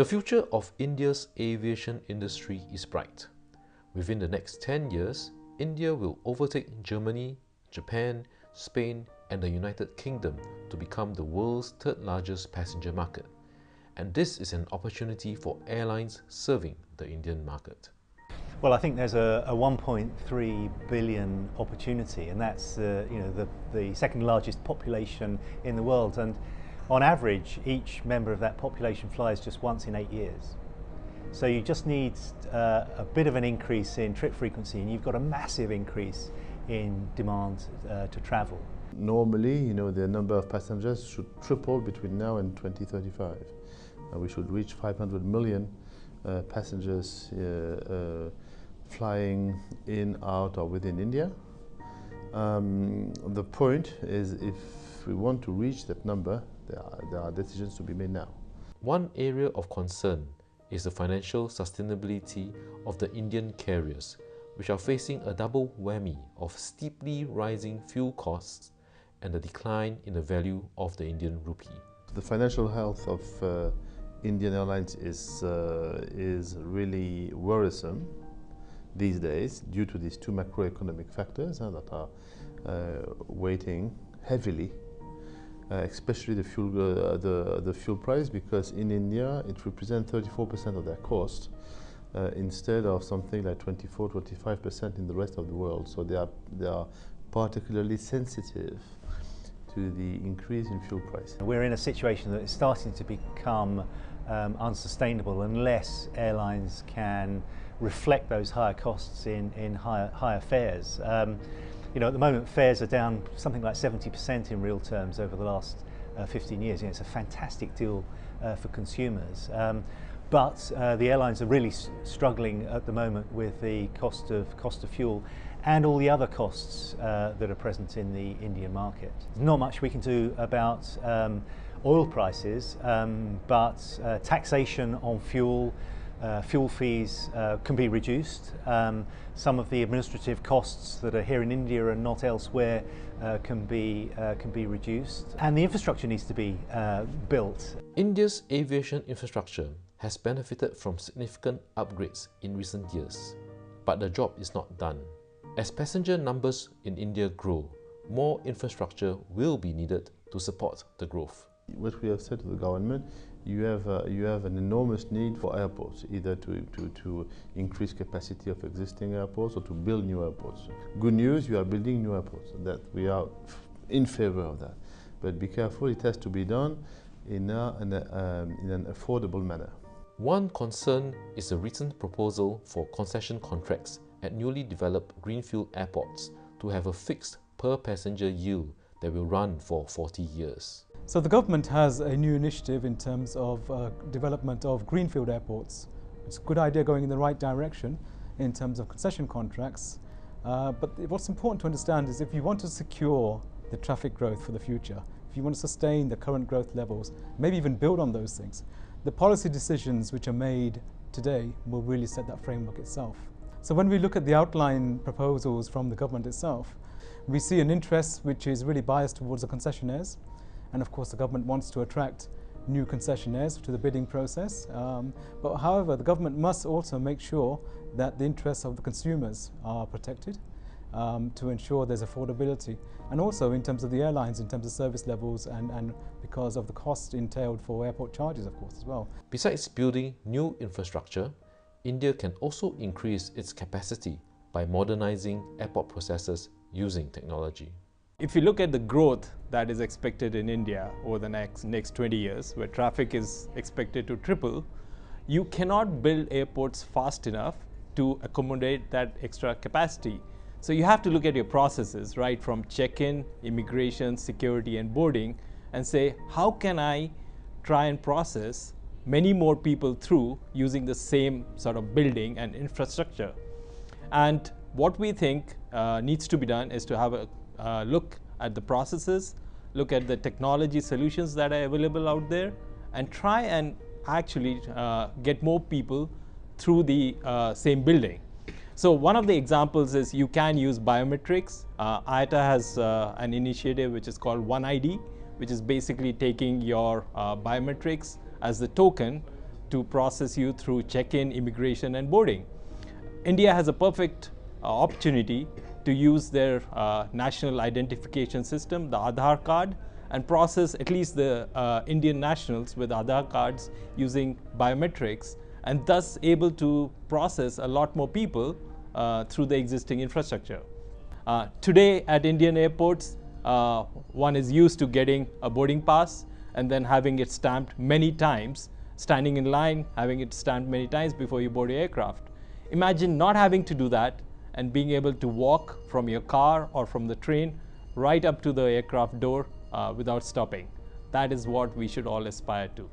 The future of India's aviation industry is bright. Within the next 10 years, India will overtake Germany, Japan, Spain, and the United Kingdom to become the world's third largest passenger market. And this is an opportunity for airlines serving the Indian market. Well, I think there's a 1.3 billion opportunity, and that's the second largest population in the world. And on average, each member of that population flies just once in 8 years. So you just need a bit of an increase in trip frequency, and you've got a massive increase in demand to travel. Normally, the number of passengers should triple between now and 2035. We should reach 500 million passengers flying in, out, or within India. The point is, if we want to reach that number, there are decisions to be made now. One area of concern is the financial sustainability of the Indian carriers, which are facing a double whammy of steeply rising fuel costs and the decline in the value of the Indian rupee. The financial health of Indian Airlines is really worrisome these days due to these two macroeconomic factors that are weighing heavily, especially the fuel price, because in India it represents 34% of their cost instead of something like 24-25% in the rest of the world. So they are particularly sensitive to the increase in fuel price. We're in a situation that is starting to become unsustainable unless airlines can reflect those higher costs in higher fares. At the moment, fares are down something like 70% in real terms over the last 15 years. It's a fantastic deal for consumers. But the airlines are really struggling at the moment with the cost of fuel and all the other costs that are present in the Indian market. Not much we can do about oil prices, but taxation on fuel fees can be reduced. Some of the administrative costs that are here in India and not elsewhere can be reduced, and the infrastructure needs to be built. India's aviation infrastructure has benefited from significant upgrades in recent years, but the job is not done. As passenger numbers in India grow, more infrastructure will be needed to support the growth. What we have said to the government, you have an enormous need for airports, either to increase capacity of existing airports or to build new airports. Good news, you are building new airports, that we are in favor of that. But be careful, it has to be done in an affordable manner. One concern is the recent proposal for concession contracts at newly developed greenfield airports to have a fixed per passenger yield that will run for 40 years. So the government has a new initiative in terms of development of greenfield airports. It's a good idea, going in the right direction in terms of concession contracts. But what's important to understand is, if you want to secure the traffic growth for the future, if you want to sustain the current growth levels, maybe even build on those things, the policy decisions which are made today will really set that framework itself. So when we look at the outline proposals from the government itself, we see an interest which is really biased towards the concessionaires. And of course, the government wants to attract new concessionaires to the bidding process. But however, the government must also make sure that the interests of the consumers are protected to ensure there's affordability. And also in terms of the airlines, in terms of service levels, and because of the cost entailed for airport charges, of course, as well. Besides building new infrastructure, India can also increase its capacity by modernizing airport processes using technology. If you look at the growth that is expected in India over the next 20 years, where traffic is expected to triple, you cannot build airports fast enough to accommodate that extra capacity. So you have to look at your processes, right, from check-in, immigration, security, and boarding, and say, how can I try and process many more people through using the same sort of building and infrastructure? And what we think needs to be done is to have a look at the processes, look at the technology solutions that are available out there, and try and actually get more people through the same building. So one of the examples is you can use biometrics. IATA has an initiative which is called One ID, which is basically taking your biometrics as the token to process you through check-in, immigration and boarding. India has a perfect opportunity to use their national identification system, the Aadhaar card, and process at least the Indian nationals with Aadhaar cards using biometrics, and thus able to process a lot more people through the existing infrastructure. Today at Indian airports, one is used to getting a boarding pass and then having it stamped many times, standing in line, having it stamped many times before you board your aircraft. Imagine not having to do that and being able to walk from your car or from the train right up to the aircraft door without stopping. That is what we should all aspire to.